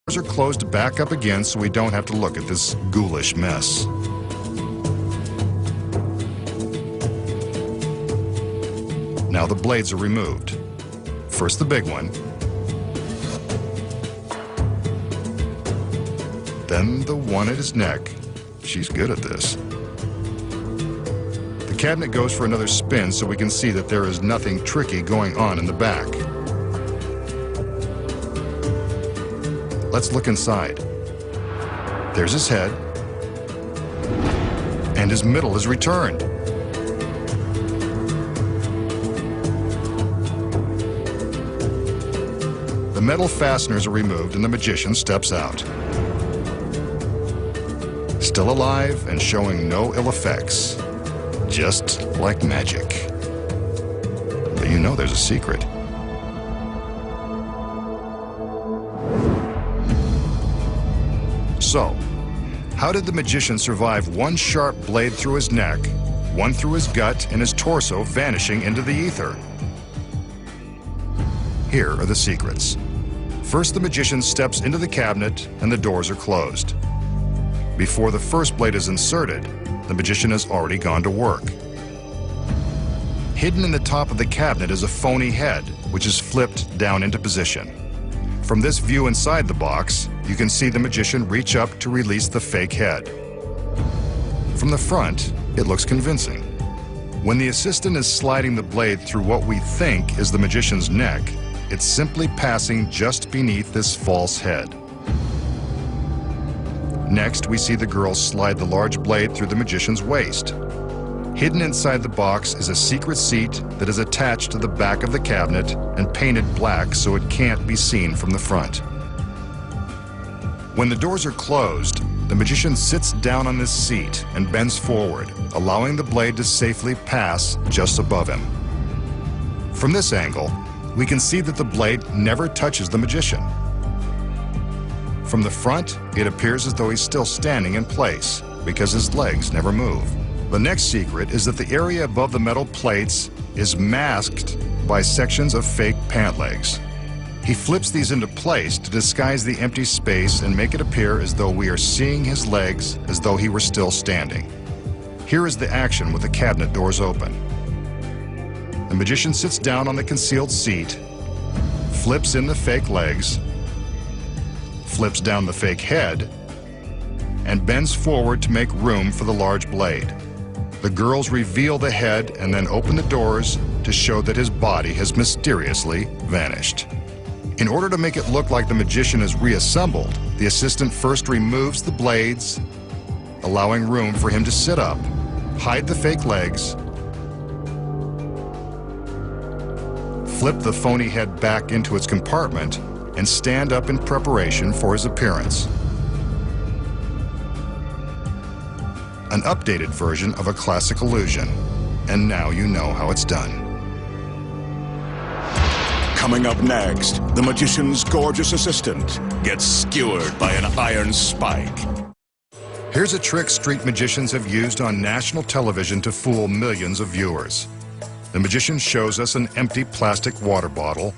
Doors are closed back up again so we don't have to look at this ghoulish mess. Now the blades are removed. First the big one, then the one at his neck. She's good at this. The cabinet goes for another spin so we can see that there is nothing tricky going on in the back. Let's look inside. There's his head, and his middle is returned. The metal fasteners are removed and the magician steps out. Still alive and showing no ill effects, just like magic. But you know there's a secret. So, how did the magician survive one sharp blade through his neck, one through his gut, and his torso vanishing into the ether? Here are the secrets. First, the magician steps into the cabinet and the doors are closed. Before the first blade is inserted, the magician has already gone to work. Hidden in the top of the cabinet is a phony head, which is flipped down into position. From this view inside the box, you can see the magician reach up to release the fake head. From the front, it looks convincing. When the assistant is sliding the blade through what we think is the magician's neck, it's simply passing just beneath this false head. Next, we see the girl slide the large blade through the magician's waist. Hidden inside the box is a secret seat that is attached to the back of the cabinet and painted black so it can't be seen from the front. When the doors are closed, the magician sits down on this seat and bends forward, allowing the blade to safely pass just above him. From this angle, we can see that the blade never touches the magician. From the front, it appears as though he's still standing in place because his legs never move. The next secret is that the area above the metal plates is masked by sections of fake pant legs. He flips these into place to disguise the empty space and make it appear as though we are seeing his legs as though he were still standing. Here is the action with the cabinet doors open. The magician sits down on the concealed seat, flips in the fake legs, flips down the fake head, and bends forward to make room for the large blade. The girls reveal the head and then open the doors to show that his body has mysteriously vanished. In order to make it look like the magician is reassembled, the assistant first removes the blades, allowing room for him to sit up, hide the fake legs, flip the phony head back into its compartment, and stand up in preparation for his appearance. An updated version of a classic illusion, and now you know how it's done. Coming up next, the magician's gorgeous assistant gets skewered by an iron spike. Here's a trick street magicians have used on national television to fool millions of viewers. The magician shows us an empty plastic water bottle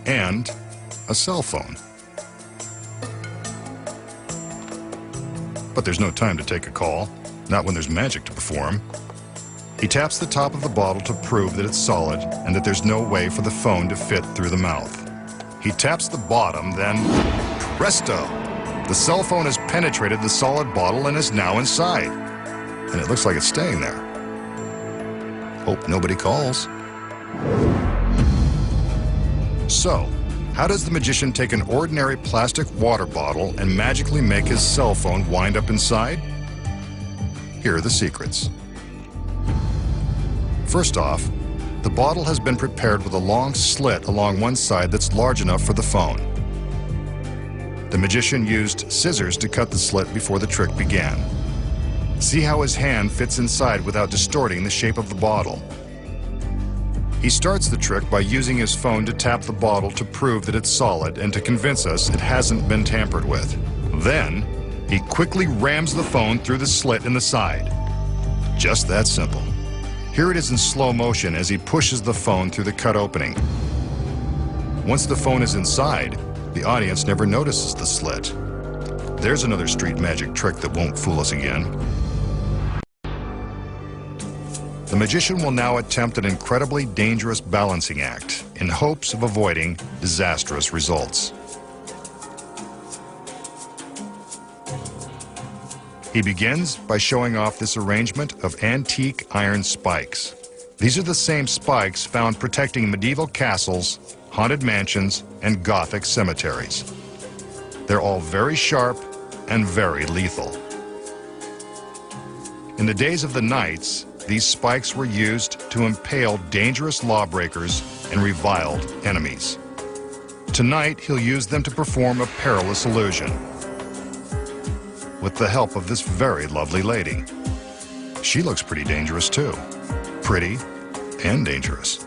and a cell phone. But there's no time to take a call, not when there's magic to perform. He taps the top of the bottle to prove that it's solid and that there's no way for the phone to fit through the mouth. He taps the bottom, then presto! The cell phone has penetrated the solid bottle and is now inside. And it looks like it's staying there. Hope nobody calls. So, how does the magician take an ordinary plastic water bottle and magically make his cell phone wind up inside? Here are the secrets. First off, the bottle has been prepared with a long slit along one side that's large enough for the phone. The magician used scissors to cut the slit before the trick began. See how his hand fits inside without distorting the shape of the bottle. He starts the trick by using his phone to tap the bottle to prove that it's solid and to convince us it hasn't been tampered with. Then, he quickly rams the phone through the slit in the side. Just that simple. Here it is in slow motion as he pushes the phone through the cut opening. Once the phone is inside, the audience never notices the slit. There's another street magic trick that won't fool us again. The magician will now attempt an incredibly dangerous balancing act in hopes of avoiding disastrous results. He begins by showing off this arrangement of antique iron spikes. These are the same spikes found protecting medieval castles, haunted mansions, and Gothic cemeteries. They're all very sharp and very lethal. In the days of the knights, these spikes were used to impale dangerous lawbreakers and reviled enemies. Tonight, he'll use them to perform a perilous illusion with the help of this very lovely lady. She looks pretty dangerous too. Pretty and dangerous.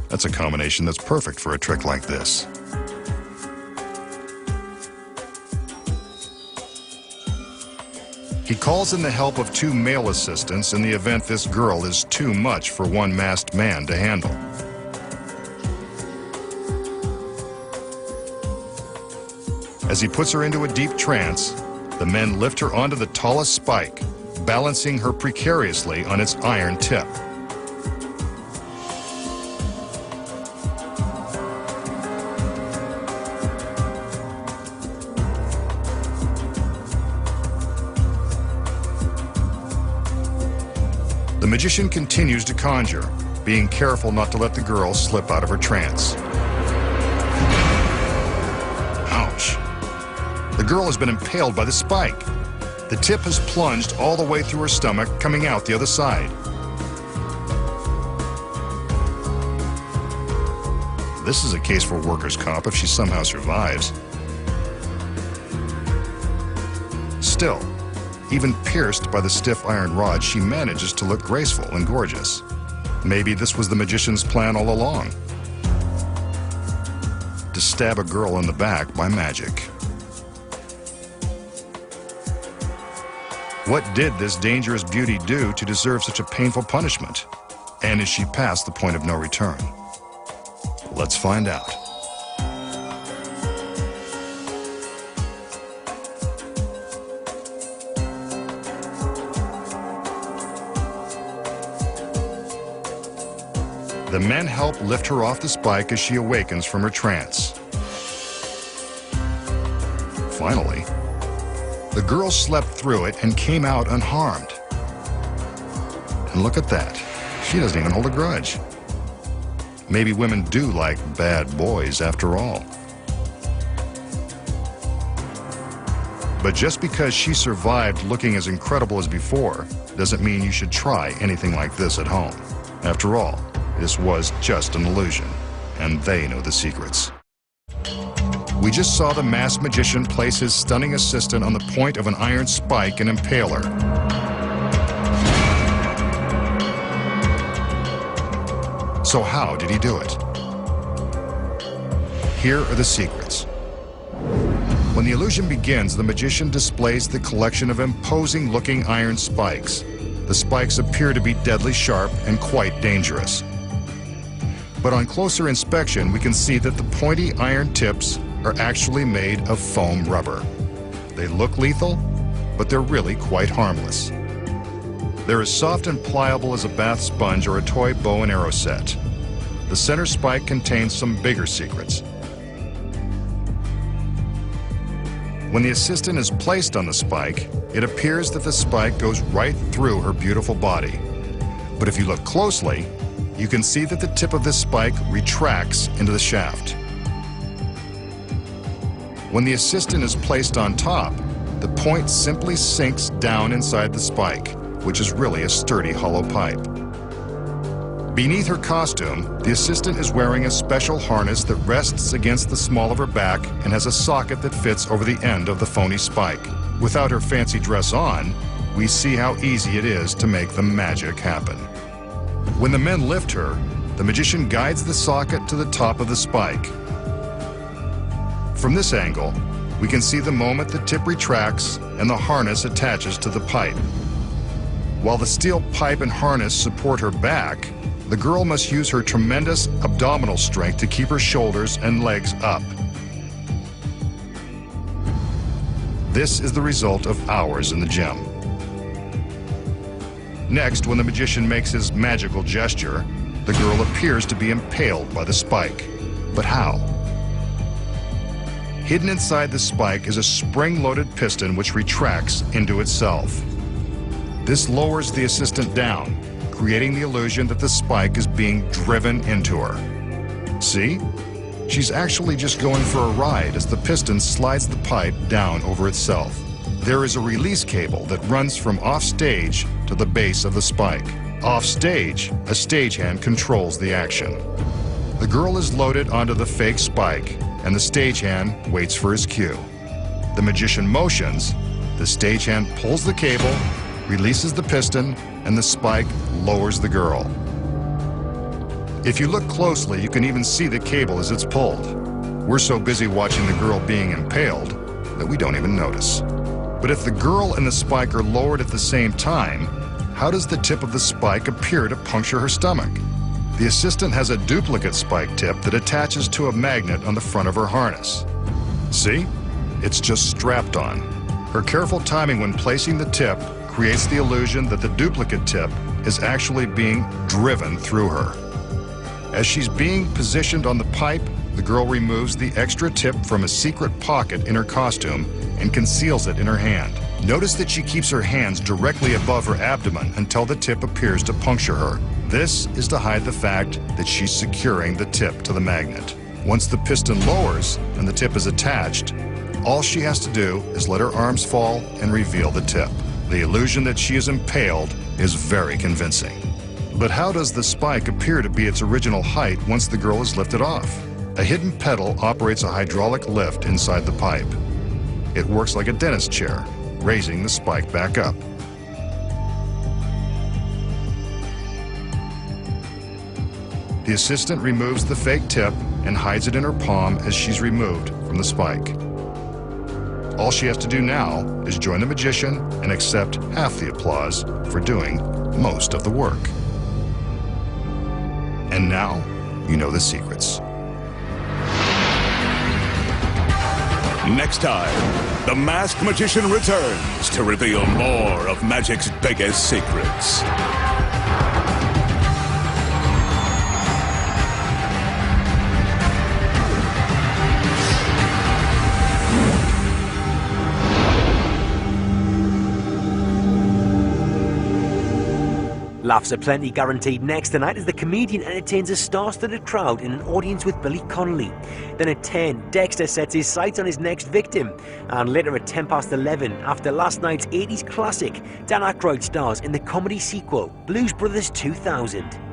That's a combination that's perfect for a trick like this. He calls in the help of 2 male assistants in the event this girl is too much for one masked man to handle. As he puts her into a deep trance, the men lift her onto the tallest spike, balancing her precariously on its iron tip. The magician continues to conjure, being careful not to let the girl slip out of her trance. Ouch! The girl has been impaled by the spike. The tip has plunged all the way through her stomach, coming out the other side. This is a case for workers' comp if she somehow survives. Still, even pierced by the stiff iron rod, she manages to look graceful and gorgeous. Maybe this was the magician's plan all along. To stab a girl in the back by magic. What did this dangerous beauty do to deserve such a painful punishment? And is she past the point of no return? Let's find out. The men help lift her off the spike as she awakens from her trance. Finally, the girl slept through it and came out unharmed. And look at that. She doesn't even hold a grudge. Maybe women do like bad boys after all. But just because she survived looking as incredible as before doesn't mean you should try anything like this at home. After all, this was just an illusion, and they know the secrets. We just saw the masked magician place his stunning assistant on the point of an iron spike and impale her. So how did he do it? Here are the secrets. When the illusion begins, the magician displays the collection of imposing-looking iron spikes. The spikes appear to be deadly sharp and quite dangerous. But on closer inspection, we can see that the pointy iron tips are actually made of foam rubber. They look lethal, but they're really quite harmless. They're as soft and pliable as a bath sponge or a toy bow and arrow set. The center spike contains some bigger secrets. When the assistant is placed on the spike, it appears that the spike goes right through her beautiful body. But if you look closely, you can see that the tip of this spike retracts into the shaft. When the assistant is placed on top, the point simply sinks down inside the spike, which is really a sturdy hollow pipe. Beneath her costume, the assistant is wearing a special harness that rests against the small of her back and has a socket that fits over the end of the phony spike. Without her fancy dress on, we see how easy it is to make the magic happen. When the men lift her, the magician guides the socket to the top of the spike. From this angle, we can see the moment the tip retracts and the harness attaches to the pipe. While the steel pipe and harness support her back, the girl must use her tremendous abdominal strength to keep her shoulders and legs up. This is the result of hours in the gym. Next, when the magician makes his magical gesture, the girl appears to be impaled by the spike. But how? Hidden inside the spike is a spring-loaded piston which retracts into itself. This lowers the assistant down, creating the illusion that the spike is being driven into her. See? She's actually just going for a ride as the piston slides the pipe down over itself. There is a release cable that runs from off-stage to the base of the spike. Off-stage, a stagehand controls the action. The girl is loaded onto the fake spike, and the stagehand waits for his cue. The magician motions, the stagehand pulls the cable, releases the piston, and the spike lowers the girl. If you look closely, you can even see the cable as it's pulled. We're so busy watching the girl being impaled that we don't even notice. But if the girl and the spike are lowered at the same time, how does the tip of the spike appear to puncture her stomach? The assistant has a duplicate spike tip that attaches to a magnet on the front of her harness. See? It's just strapped on. Her careful timing when placing the tip creates the illusion that the duplicate tip is actually being driven through her. As she's being positioned on the pipe, the girl removes the extra tip from a secret pocket in her costume and conceals it in her hand. Notice that she keeps her hands directly above her abdomen until the tip appears to puncture her. This is to hide the fact that she's securing the tip to the magnet. Once the piston lowers and the tip is attached, all she has to do is let her arms fall and reveal the tip. The illusion that she is impaled is very convincing. But how does the spike appear to be its original height once the girl is lifted off? A hidden pedal operates a hydraulic lift inside the pipe. It works like a dentist chair, raising the spike back up. The assistant removes the fake tip and hides it in her palm as she's removed from the spike. All she has to do now is join the magician and accept half the applause for doing most of the work. And now, you know the secrets. Next time, the masked magician returns to reveal more of magic's biggest secrets. Laughs aplenty guaranteed next tonight as the comedian entertains a star-studded crowd in an audience with Billy Connolly. Then at 10, Dexter sets his sights on his next victim. And later at 11:10, after last night's 80s classic, Dan Aykroyd stars in the comedy sequel Blues Brothers 2000.